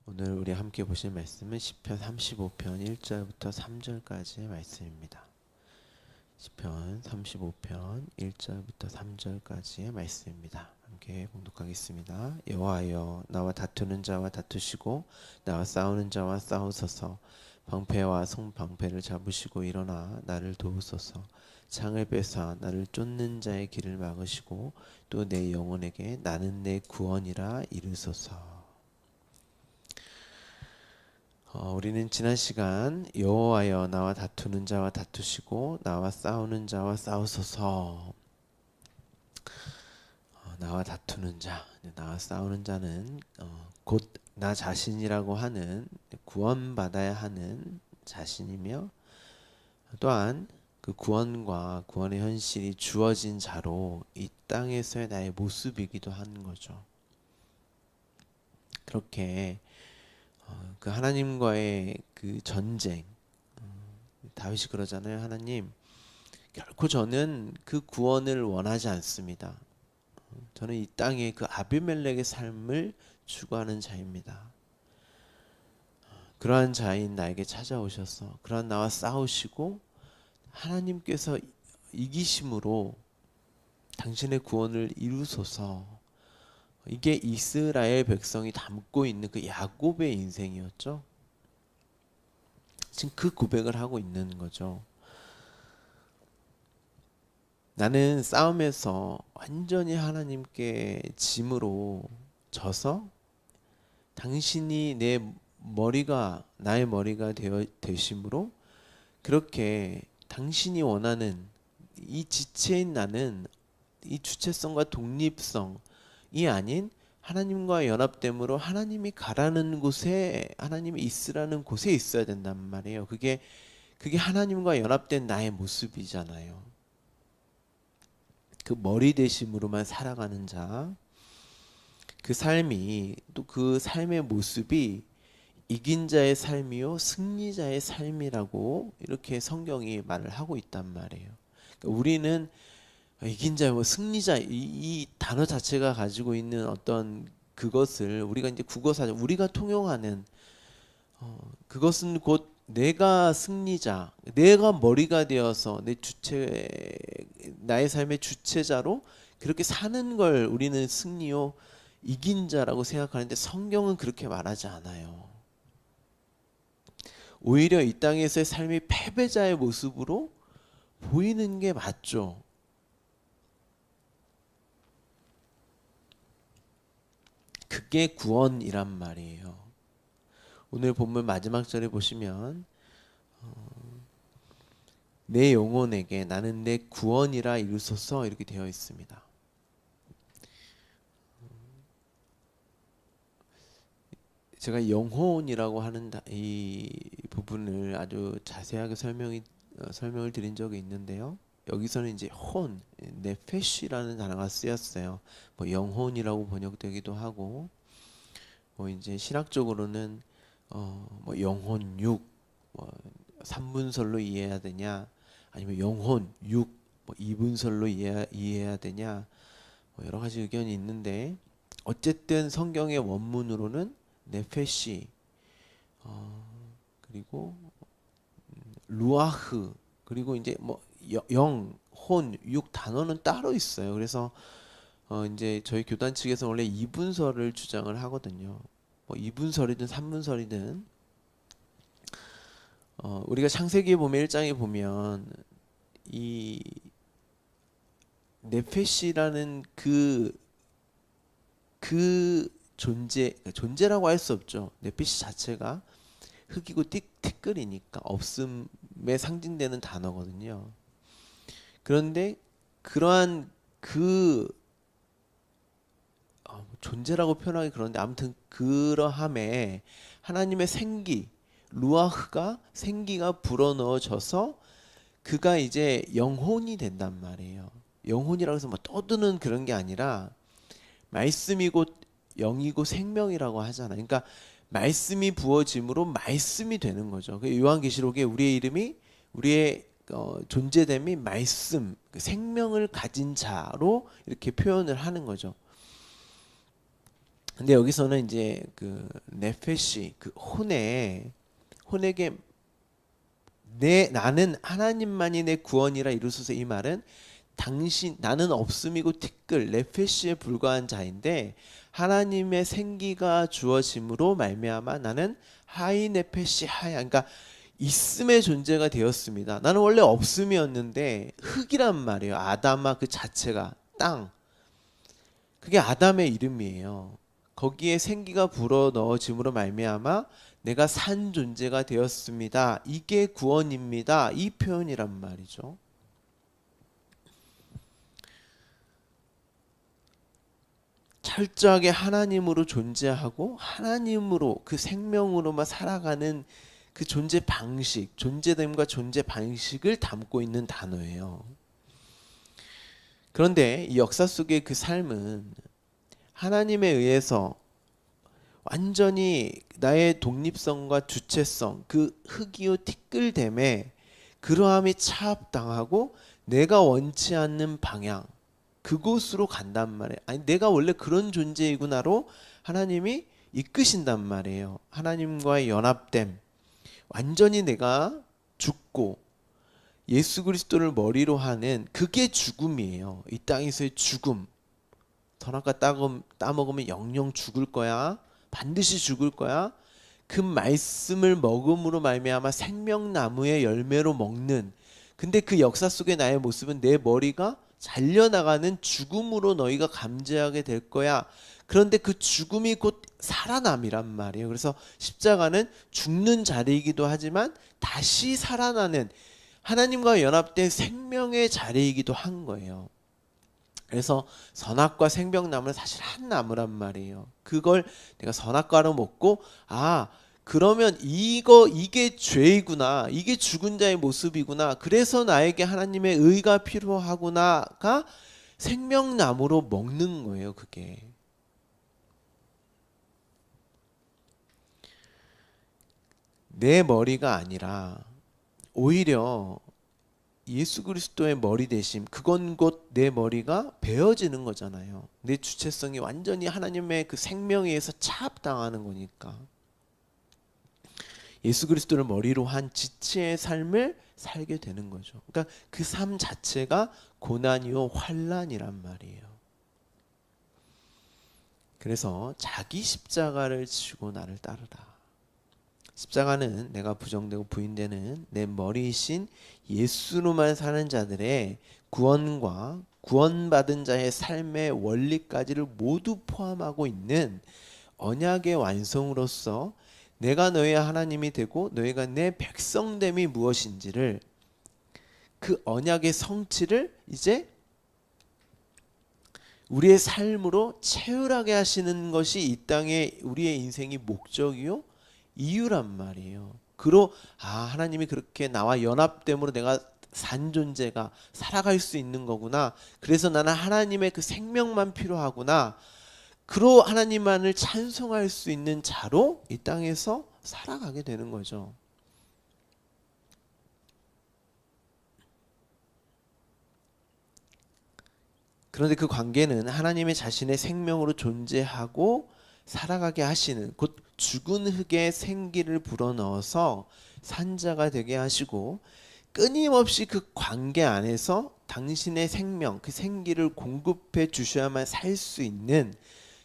오늘 우리 함께 보실 말씀은 시편 35편 1절부터 3절까지의 말씀입니다. 시편 35편 1절부터 3절까지의 말씀입니다. 함께 봉독하겠습니다. 여호와여, 나와 다투는 자와 다투시고 나와 싸우는 자와 싸우소서. 방패와 송방패를 잡으시고 일어나 나를 도우소서. 창을 빼사 나를 쫓는 자의 길을 막으시고 또 내 영혼에게 나는 내 구원이라 이르소서. 우리는 지난 시간 여호와여, 나와 다투는 자와 다투시고 나와 싸우는 자와 싸우소서. 나와 다투는 자, 나와 싸우는 자는 곧 나 자신이라고 하는, 구원받아야 하는 자신이며, 또한 그 구원과 구원의 현실이 주어진 자로 이 땅에서의 나의 모습이기도 하는 거죠. 그렇게 그 하나님과의 그 전쟁, 다윗이 그러잖아요. 하나님, 결코 저는 그 구원을 원하지 않습니다. 저는 이 땅에 그 아비멜렉의 삶을 추구하는 자입니다. 그러한 자인 나에게 찾아오셔서 그러한 나와 싸우시고 하나님께서 이기심으로 당신의 구원을 이루소서. 이게 이스라엘 백성이 담고 있는 그 야곱의 인생이었죠. 지금 그 고백을 하고 있는 거죠. 나는 싸움에서 완전히 하나님께 짐으로 져서 당신이 나의 머리가 되심으로 그렇게 당신이 원하는 이 지체인 나는 이 주체성과 독립성이 아닌 하나님과 연합됨으로 하나님이 가라는 곳에, 하나님이 있으라는 곳에 있어야 된단 말이에요. 그게 하나님과 연합된 나의 모습이잖아요. 그 머리 대심으로만 살아가는 자, 그 삶이, 또 그 삶의 모습이 이긴 자의 삶이요 승리자의 삶이라고 이렇게 성경이 말을 하고 있단 말이에요. 그러니까 우리는 이긴 자, 뭐 승리자, 이 단어 자체가 가지고 있는 어떤 그것을 우리가 이제 국어사전, 우리가 통용하는 그것은 곧 내가 승리자, 내가 머리가 되어서 나의 삶의 주체자로 그렇게 사는 걸 우리는 승리요 이긴 자라고 생각하는데 성경은 그렇게 말하지 않아요. 오히려 이 땅에서의 삶이 패배자의 모습으로 보이는 게 맞죠. 그게 구원이란 말이에요. 오늘 본문 마지막 절에 보시면 내 영혼에게 나는 내 구원이라 이루소서 이렇게 되어 있습니다. 제가 영혼이라고 하는 이 부분을 아주 자세하게 설명을 드린 적이 있는데요. 여기서는 이제 네페시라는 단어가 쓰였어요. 뭐 영혼이라고 번역되기도 하고, 뭐 이제 신학적으로는 뭐 영혼 육, 뭐 3분설로 이해해야 되냐, 아니면 영혼 육, 뭐 2분설로 이해해야 되냐, 뭐 여러 가지 의견이 있는데 어쨌든 성경의 원문으로는 네페시, 그리고 루아흐, 그리고 이제 뭐 영, 혼, 육 단어는 따로 있어요. 그래서 이제 저희 교단 측에서 원래 2분설을 주장을 하거든요. 뭐 2분설이든 3분설이든 우리가 창세기에 보면 1장에 보면 이 네페시라는 그 존재라고 할 수 없죠. 네피시 자체가 흙이고 티끌이니까 없음에 상징되는 단어거든요. 그런데 그러한 그 존재라고 표현하기 그런데 아무튼 그러함에 하나님의 생기, 루아흐가 생기가 불어넣어져서 그가 이제 영혼이 된단 말이에요. 영혼이라고 해서 뭐 떠드는 그런 게 아니라 말씀이고 영이고 생명이라고 하잖아요. 그러니까 말씀이 부어짐으로 말씀이 되는 거죠. 그 요한계시록에 우리의 이름이, 우리의 존재됨이 말씀, 그 생명을 가진 자로 이렇게 표현을 하는 거죠. 근데 여기서는 이제 그 네페시 그 혼에게 나는 하나님만이 내 구원이라 이루소서. 이 말은 당신 나는 없음이고 티끌 네페시에 불과한 자인데 하나님의 생기가 주어짐으로 말미암아 나는 하이 네페시 하야, 그러니까 있음의 존재가 되었습니다. 나는 원래 없음이었는데 흙이란 말이에요. 아담아 그 자체가 땅, 그게 아담의 이름이에요. 거기에 생기가 불어 넣어짐으로 말미암아 내가 산 존재가 되었습니다. 이게 구원입니다. 이 표현이란 말이죠. 철저하게 하나님으로 존재하고 하나님으로 그 생명으로만 살아가는 그 존재 방식, 존재됨과 존재 방식을 담고 있는 단어예요. 그런데 이 역사 속의 그 삶은 하나님에 의해서 완전히 나의 독립성과 주체성, 그 흑이요 티끌됨에 그러함이 차압당하고 내가 원치 않는 방향, 그곳으로 간단 말이에요. 아니 내가 원래 그런 존재이구나로 하나님이 이끄신단 말이에요. 하나님과의 연합됨, 완전히 내가 죽고 예수 그리스도를 머리로 하는 그게 죽음이에요. 이 땅에서의 죽음. 선악과 따먹으면 영영 죽을 거야. 반드시 죽을 거야. 그 말씀을 먹음으로 말미암아 생명나무의 열매로 먹는, 근데 그 역사 속의 나의 모습은 내 머리가 잘려나가는 죽음으로 너희가 감지하게 될 거야. 그런데 그 죽음이 곧 살아남이란 말이에요. 그래서 십자가는 죽는 자리이기도 하지만 다시 살아나는 하나님과 연합된 생명의 자리이기도 한 거예요. 그래서 선악과 생명나무는 사실 한 나무란 말이에요. 그걸 내가 선악과로 먹고 그러면 이게 죄이구나, 이게 죽은 자의 모습이구나, 그래서 나에게 하나님의 의가 필요하구나가 생명나무로 먹는 거예요. 그게 내 머리가 아니라 오히려 예수 그리스도의 머리 대심, 그건 곧 내 머리가 베어지는 거잖아요. 내 주체성이 완전히 하나님의 그 생명에 의해서 차압당하는 거니까 예수 그리스도를 머리로 한 지체의 삶을 살게 되는 거죠. 그러니까 그 삶 자체가 고난이요 환난이란 말이에요. 그래서 자기 십자가를 지고 나를 따르라. 십자가는 내가 부정되고 부인되는 내 머리이신 예수로만 사는 자들의 구원과 구원받은 자의 삶의 원리까지를 모두 포함하고 있는 언약의 완성으로서 내가 너희의 하나님이 되고 너희가 내 백성됨이 무엇인지를, 그 언약의 성취를 이제 우리의 삶으로 체휼하게 하시는 것이 이 땅에 우리의 인생이 목적이요 이유란 말이에요. 하나님이 그렇게 나와 연합됨으로 내가 산 존재가 살아갈 수 있는 거구나. 그래서 나는 하나님의 그 생명만 필요하구나. 그로 하나님만을 찬송할 수 있는 자로 이 땅에서 살아가게 되는 거죠. 그런데 그 관계는 하나님의 자신의 생명으로 존재하고 살아가게 하시는, 곧 죽은 흙에 생기를 불어넣어서 산자가 되게 하시고 끊임없이 그 관계 안에서 당신의 생명, 그 생기를 공급해 주셔야만 살 수 있는,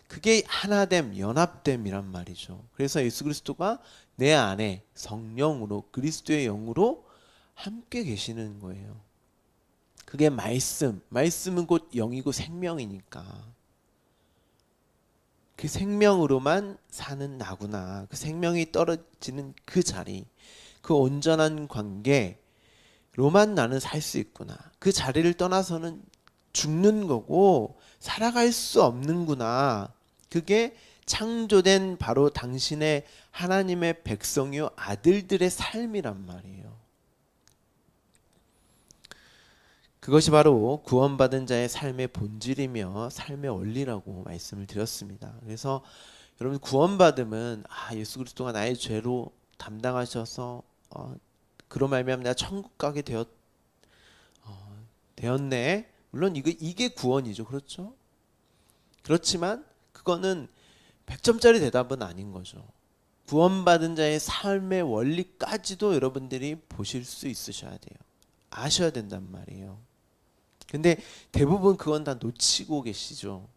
그게 하나됨, 연합됨이란 말이죠. 그래서 예수 그리스도가 내 안에 성령으로, 그리스도의 영으로 함께 계시는 거예요. 그게 말씀은 곧 영이고 생명이니까 그 생명으로만 사는 나구나. 그 생명이 떨어지는 그 자리, 그 온전한 관계로만 나는 살 수 있구나. 그 자리를 떠나서는 죽는 거고 살아갈 수 없는구나. 그게 창조된 바로 당신의 하나님의 백성이요 아들들의 삶이란 말이에요. 그것이 바로 구원받은 자의 삶의 본질이며 삶의 원리라고 말씀을 드렸습니다. 그래서 여러분, 구원받음은 예수 그리스도가 나의 죄로 담당하셔서 그로 말미암아 내가 천국 가게 되었네. 물론 이게 구원이죠. 그렇죠? 그렇지만 그거는 100점짜리 대답은 아닌 거죠. 구원받은 자의 삶의 원리까지도 여러분들이 보실 수 있으셔야 돼요. 아셔야 된단 말이에요. 근데 대부분 그건 다 놓치고 계시죠.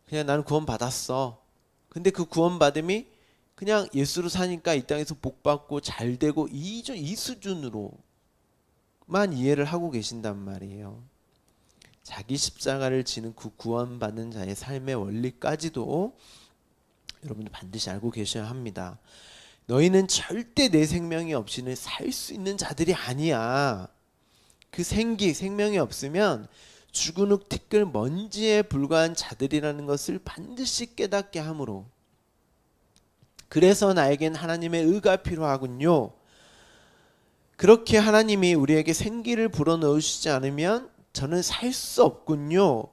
그냥 나는 구원받았어. 근데 그 구원받음이 그냥 예수로 사니까 이 땅에서 복받고 잘되고 이 수준으로만 이해를 하고 계신단 말이에요. 자기 십자가를 지는 그 구원받는 자의 삶의 원리까지도 여러분들 반드시 알고 계셔야 합니다. 너희는 절대 내 생명이 없이는 살 수 있는 자들이 아니야. 그 생명이 없으면 죽은 흙 티끌 먼지에 불과한 자들이라는 것을 반드시 깨닫게 하므로, 그래서 나에겐 하나님의 의가 필요하군요. 그렇게 하나님이 우리에게 생기를 불어넣으시지 않으면 저는 살 수 없군요.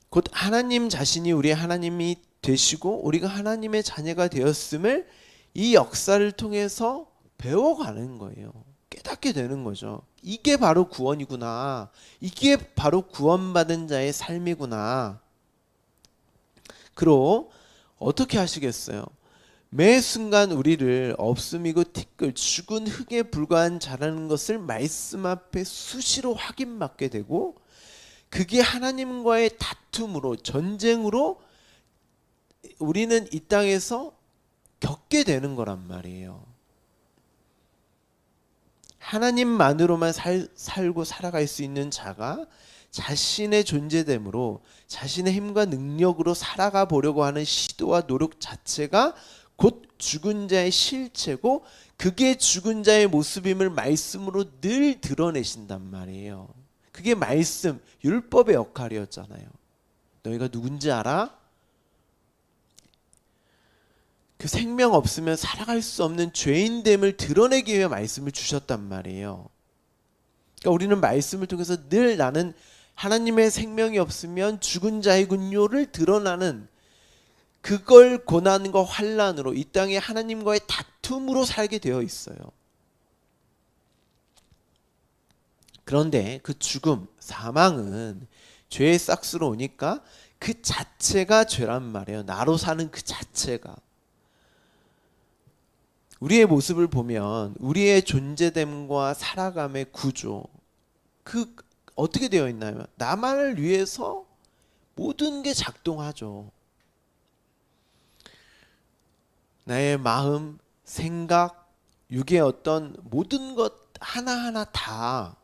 곧 하나님 자신이 우리의 하나님이 되시고 우리가 하나님의 자녀가 되었음을 이 역사를 통해서 배워가는 거예요. 깨닫게 되는 거죠. 이게 바로 구원이구나. 이게 바로 구원받은 자의 삶이구나. 그럼 어떻게 하시겠어요? 매 순간 우리를 없음이고 티끌 죽은 흙에 불과한 자라는 것을 말씀 앞에 수시로 확인받게 되고, 그게 하나님과의 다툼으로, 전쟁으로 우리는 이 땅에서 겪게 되는 거란 말이에요. 하나님만으로만 살고 살아갈 수 있는 자가 자신의 존재됨으로 자신의 힘과 능력으로 살아가 보려고 하는 시도와 노력 자체가 곧 죽은 자의 실체고, 그게 죽은 자의 모습임을 말씀으로 늘 드러내신단 말이에요. 그게 말씀, 율법의 역할이었잖아요. 너희가 누군지 알아? 그 생명 없으면 살아갈 수 없는 죄인됨을 드러내기 위해 말씀을 주셨단 말이에요. 그러니까 우리는 말씀을 통해서 늘 나는 하나님의 생명이 없으면 죽은 자이군요를 드러나는, 그걸 고난과 환난으로 이 땅에 하나님과의 다툼으로 살게 되어 있어요. 그런데 그 죽음, 사망은 죄의 싹스로 오니까 그 자체가 죄란 말이에요. 나로 사는 그 자체가. 우리의 모습을 보면 우리의 존재됨과 살아감의 구조, 그 어떻게 되어 있나요? 나만을 위해서 모든 게 작동하죠. 나의 마음, 생각, 육의 어떤 모든 것 하나하나 다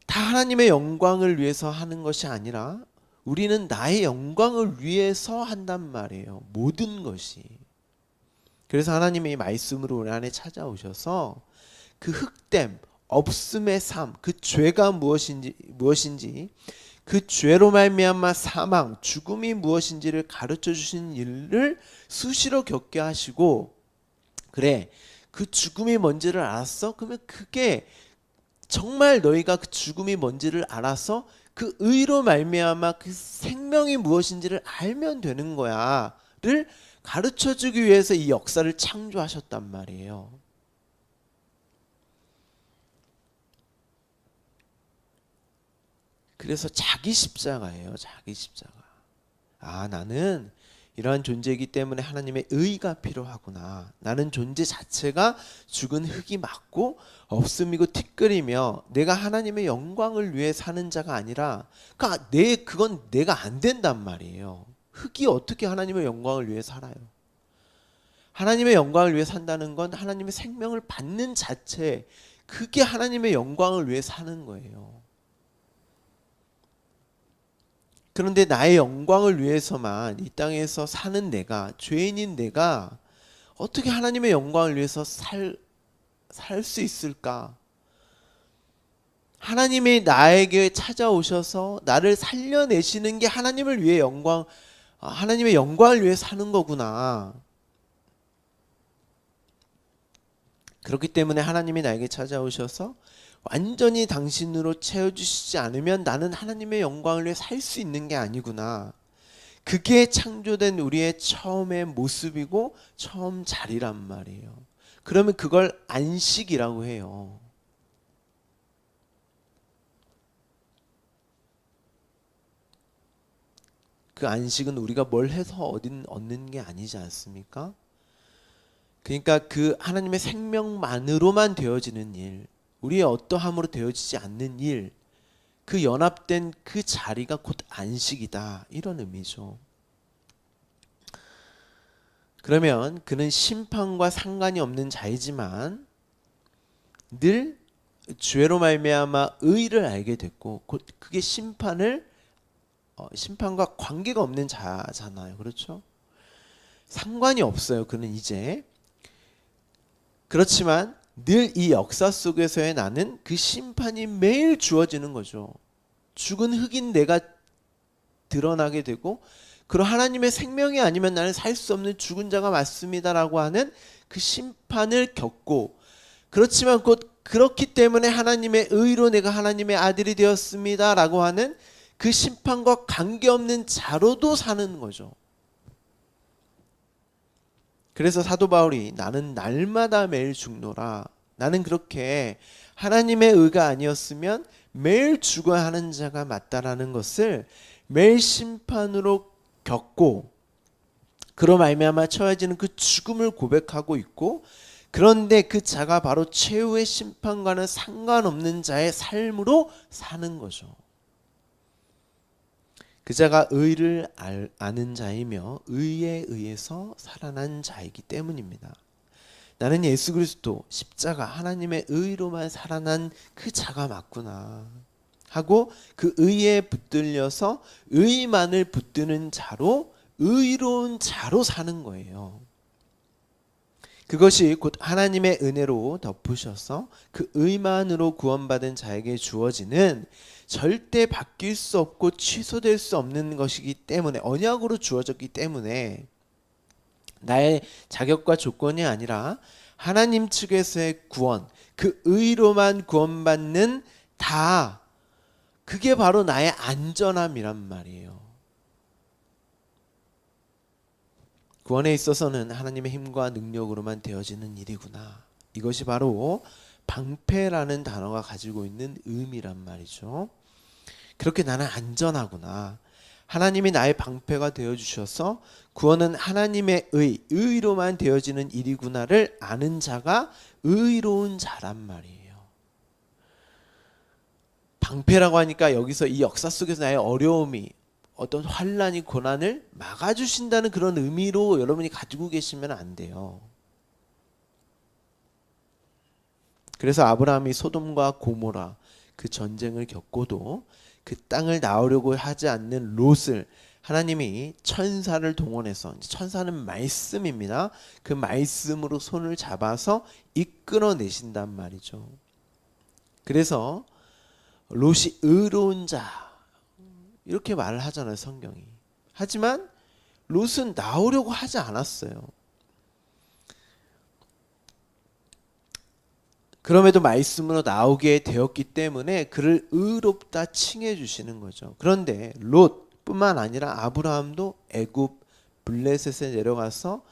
하나님의 영광을 위해서 하는 것이 아니라 우리는 나의 영광을 위해서 한단 말이에요. 모든 것이. 그래서 하나님의 말씀으로 우리 안에 찾아오셔서 그 흑됨, 없음의 삶, 그 죄가 무엇인지, 그 죄로 말미암아 사망, 죽음이 무엇인지를 가르쳐 주신 일을 수시로 겪게 하시고, 그래, 그 죽음이 뭔지를 알았어? 그러면 그게 정말 너희가 그 죽음이 뭔지를 알아서 그 의로 말미암아 그 생명이 무엇인지를 알면 되는 거야를 가르쳐주기 위해서 이 역사를 창조하셨단 말이에요. 그래서 자기 십자가예요. 자기 십자가. 아, 나는 이러한 존재이기 때문에 하나님의 의가 필요하구나. 나는 존재 자체가 죽은 흙이 맞고 없음이고 티끌이며 내가 하나님의 영광을 위해 사는 자가 아니라, 그러니까 그건 내가 안 된단 말이에요. 흙이 어떻게 하나님의 영광을 위해 살아요? 하나님의 영광을 위해 산다는 건 하나님의 생명을 받는 자체, 그게 하나님의 영광을 위해 사는 거예요. 그런데 나의 영광을 위해서만 이 땅에서 사는 내가, 죄인인 내가 어떻게 하나님의 영광을 위해서 살 수 있을까? 하나님이 나에게 찾아오셔서 나를 살려내시는 게 하나님을 위해 하나님의 영광을 위해 사는 거구나. 그렇기 때문에 하나님이 나에게 찾아오셔서 완전히 당신으로 채워주시지 않으면 나는 하나님의 영광을 위해 살 수 있는 게 아니구나. 그게 창조된 우리의 처음의 모습이고 처음 자리란 말이에요. 그러면 그걸 안식이라고 해요. 그 안식은 우리가 뭘 해서 얻는 게 아니지 않습니까? 그러니까 그 하나님의 생명만으로만 되어지는 일, 우리의 어떠함으로 되어지지 않는 일, 그 연합된 그 자리가 곧 안식이다, 이런 의미죠. 그러면 그는 심판과 상관이 없는 자이지만 늘 죄로 말미암아 의를 알게 됐고, 곧 그게 심판과 관계가 없는 자잖아요. 그렇죠? 상관이 없어요. 그는 이제. 그렇지만 늘 이 역사 속에서의 나는 그 심판이 매일 주어지는 거죠. 죽은 흙인 내가 드러나게 되고, 그런 하나님의 생명이 아니면 나는 살 수 없는 죽은 자가 맞습니다라고 하는 그 심판을 겪고, 그렇지만 곧 그렇기 때문에 하나님의 의로 내가 하나님의 아들이 되었습니다라고 하는 그 심판과 관계없는 자로도 사는 거죠. 그래서 사도 바울이 나는 날마다 매일 죽노라, 나는 그렇게 하나님의 의가 아니었으면 매일 죽어야 하는 자가 맞다라는 것을 매일 심판으로 겪고, 그로 말미암아 처해지는 그 죽음을 고백하고 있고, 그런데 그 자가 바로 최후의 심판과는 상관없는 자의 삶으로 사는 거죠. 그 자가 의를 아는 자이며 의에 의해서 살아난 자이기 때문입니다. 나는 예수 그리스도 십자가 하나님의 의로만 살아난 그 자가 맞구나 하고, 그 의에 붙들려서 의만을 붙드는 자로, 의로운 자로 사는 거예요. 그것이 곧 하나님의 은혜로 덮으셔서 그 의만으로 구원받은 자에게 주어지는 절대 바뀔 수 없고 취소될 수 없는 것이기 때문에, 언약으로 주어졌기 때문에 나의 자격과 조건이 아니라 하나님 측에서의 구원, 그 의로만 구원받는 다, 그게 바로 나의 안전함이란 말이에요. 구원에 있어서는 하나님의 힘과 능력으로만 되어지는 일이구나. 이것이 바로 방패라는 단어가 가지고 있는 의미란 말이죠. 그렇게 나는 안전하구나. 하나님이 나의 방패가 되어주셔서 구원은 하나님의 의로만 되어지는 일이구나를 아는 자가 의로운 자란 말이에요. 방패라고 하니까 여기서 이 역사 속에서 나의 어려움이, 어떤 환난이, 고난을 막아주신다는 그런 의미로 여러분이 가지고 계시면 안 돼요. 그래서 아브라함이 소돔과 고모라 그 전쟁을 겪고도 그 땅을 나오려고 하지 않는 롯을 하나님이 천사를 동원해서, 천사는 말씀입니다, 그 말씀으로 손을 잡아서 이끌어내신단 말이죠. 그래서 롯이 의로운 자 이렇게 말을 하잖아요, 성경이. 하지만 롯은 나오려고 하지 않았어요. 그럼에도 말씀으로 나오게 되었기 때문에 그를 의롭다 칭해 주시는 거죠. 그런데 롯뿐만 아니라 아브라함도 애굽 블레셋에 내려가서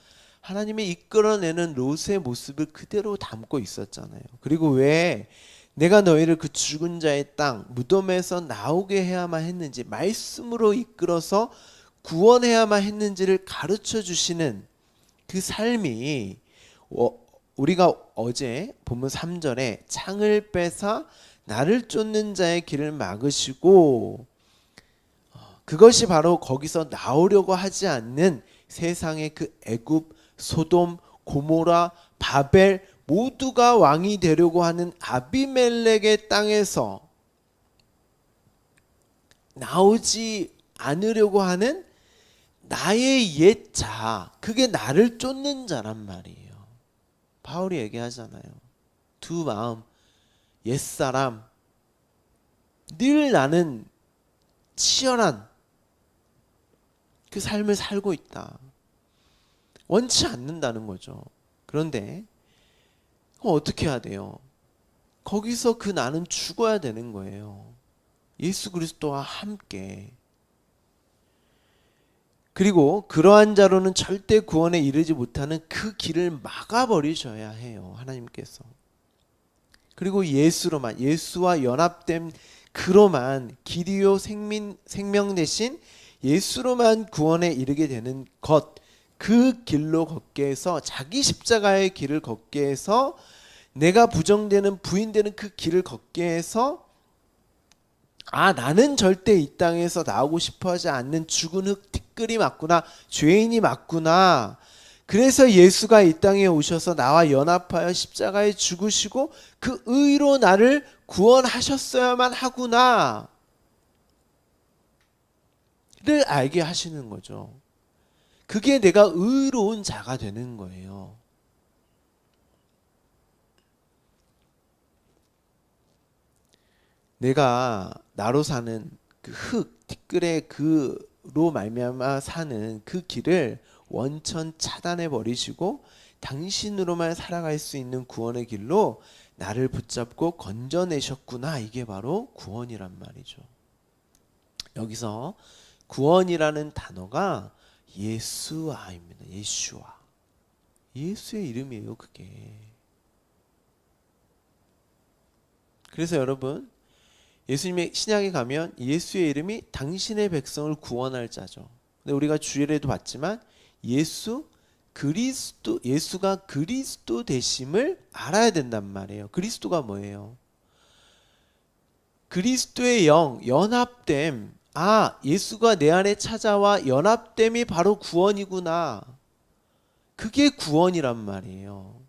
하나님이 이끌어내는 롯의 모습을 그대로 담고 있었잖아요. 그리고 왜 내가 너희를 그 죽은 자의 땅 무덤에서 나오게 해야만 했는지, 말씀으로 이끌어서 구원해야만 했는지를 가르쳐 주시는 그 삶이, 우리가 어제 본문 3절에 창을 빼사 나를 쫓는 자의 길을 막으시고, 그것이 바로 거기서 나오려고 하지 않는 세상의 그 애굽, 소돔, 고모라, 바벨 모두가 왕이 되려고 하는 아비멜렉의 땅에서 나오지 않으려고 하는 나의 옛 자, 그게 나를 쫓는 자란 말이에요. 바울이 얘기하잖아요. 두 마음, 옛사람, 늘 나는 치열한 그 삶을 살고 있다. 원치 않는다는 거죠. 그런데 어떻게 해야 돼요? 거기서 그 나는 죽어야 되는 거예요. 예수 그리스도와 함께. 그리고 그러한 자로는 절대 구원에 이르지 못하는 그 길을 막아버리셔야 해요, 하나님께서. 그리고 예수로만, 예수와 연합된 그로만, 길이요 생명 대신 예수로만 구원에 이르게 되는 것, 그 길로 걷게 해서 자기 십자가의 길을 걷게 해서 내가 부정되는 부인되는 그 길을 걷게 해서 나는 절대 이 땅에서 나오고 싶어하지 않는 죽은 흙 티끌이 맞구나, 죄인이 맞구나. 그래서 예수가 이 땅에 오셔서 나와 연합하여 십자가에 죽으시고 그 의로 나를 구원하셨어야만 하구나 를 알게 하시는 거죠. 그게 내가 의로운 자가 되는 거예요. 내가 나로 사는 그 흙, 티끌의 그로 말미암아 사는 그 길을 원천 차단해 버리시고 당신으로만 살아갈 수 있는 구원의 길로 나를 붙잡고 건져내셨구나. 이게 바로 구원이란 말이죠. 여기서 구원이라는 단어가 예수아입니다. 예수아. 예수의 이름이에요, 그게. 그래서 여러분, 예수님의 신약에 가면 예수의 이름이 당신의 백성을 구원할 자죠. 근데 우리가 주일에도 봤지만 예수가 그리스도 되심을 알아야 된단 말이에요. 그리스도가 뭐예요? 그리스도의 영, 연합됨. 예수가 내 안에 찾아와 연합됨이 바로 구원이구나. 그게 구원이란 말이에요.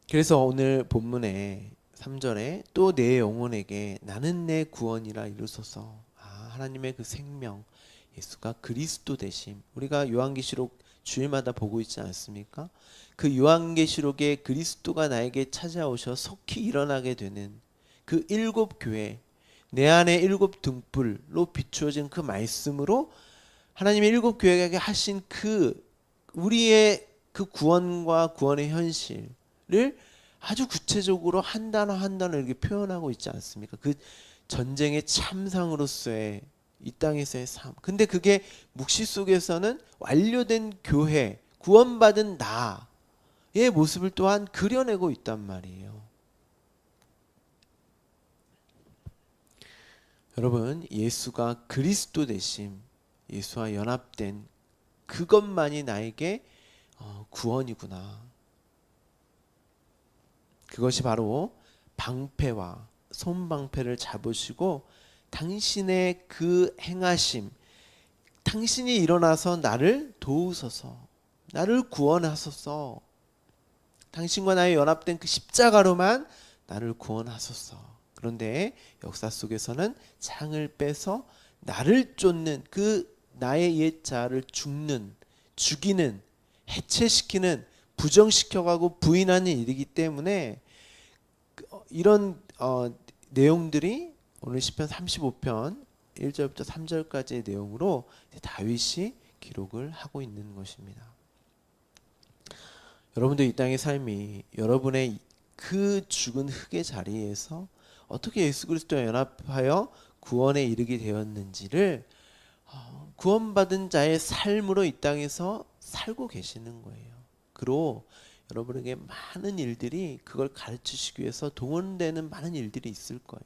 그래서 오늘 본문에 3절에 또 내 영혼에게 나는 내 구원이라 이루소서. 하나님의 그 생명, 예수가 그리스도 되심. 우리가 요한계시록 주일마다 보고 있지 않습니까? 그 요한계시록에 그리스도가 나에게 찾아오셔 속히 일어나게 되는 그 일곱 교회, 내 안에 일곱 등불로 비추어진 그 말씀으로 하나님의 일곱 교회에게 하신 그 우리의 그 구원과 구원의 현실을 아주 구체적으로 한 단어 한 단어 이렇게 표현하고 있지 않습니까? 그 전쟁의 참상으로서의 이 땅에서의 삶. 근데 그게 묵시 속에서는 완료된 교회, 구원받은 나의 모습을 또한 그려내고 있단 말이에요. 여러분, 예수가 그리스도 되심, 예수와 연합된 그것만이 나에게 구원이구나. 그것이 바로 방패와 손방패를 잡으시고 당신의 그 행하심, 당신이 일어나서 나를 도우소서, 나를 구원하소서, 당신과 나의 연합된 그 십자가로만 나를 구원하소서. 그런데 역사 속에서는 창을 빼서 나를 쫓는 그 나의 옛자를 죽이는, 해체시키는, 부정시켜가고 부인하는 일이기 때문에 이런 내용들이 오늘 시편 35편 1절부터 3절까지의 내용으로 다윗이 기록을 하고 있는 것입니다. 여러분도 이 땅의 삶이 여러분의 그 죽은 흙의 자리에서 어떻게 예수 그리스도와 연합하여 구원에 이르게 되었는지를 구원받은 자의 삶으로 이 땅에서 살고 계시는 거예요. 그리고 여러분에게 많은 일들이 그걸 가르치시기 위해서 동원되는 많은 일들이 있을 거예요.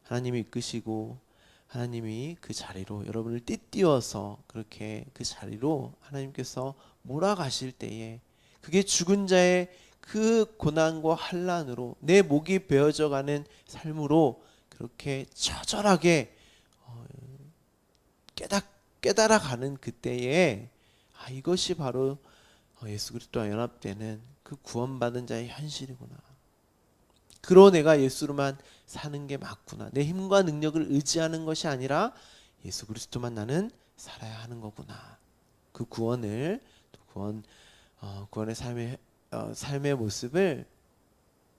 하나님이 이끄시고 하나님이 그 자리로 여러분을 띠띠어서 그렇게 그 자리로 하나님께서 몰아가실 때에 그게 죽은 자의 그 고난과 환난으로 내 목이 베어져 가는 삶으로 그렇게 처절하게 깨달아가는 그때에 이것이 바로 예수 그리스도와 연합되는 그 구원받은 자의 현실이구나. 그러 내가 예수로만 사는 게 맞구나. 내 힘과 능력을 의지하는 것이 아니라 예수 그리스도만 나는 살아야 하는 거구나. 그 구원의 삶의 모습을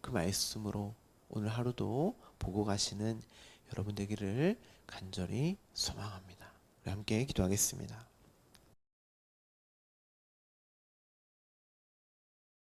그 말씀으로 오늘 하루도 보고 가시는 여러분 되기를 간절히 소망합니다. 우리 함께 기도하겠습니다.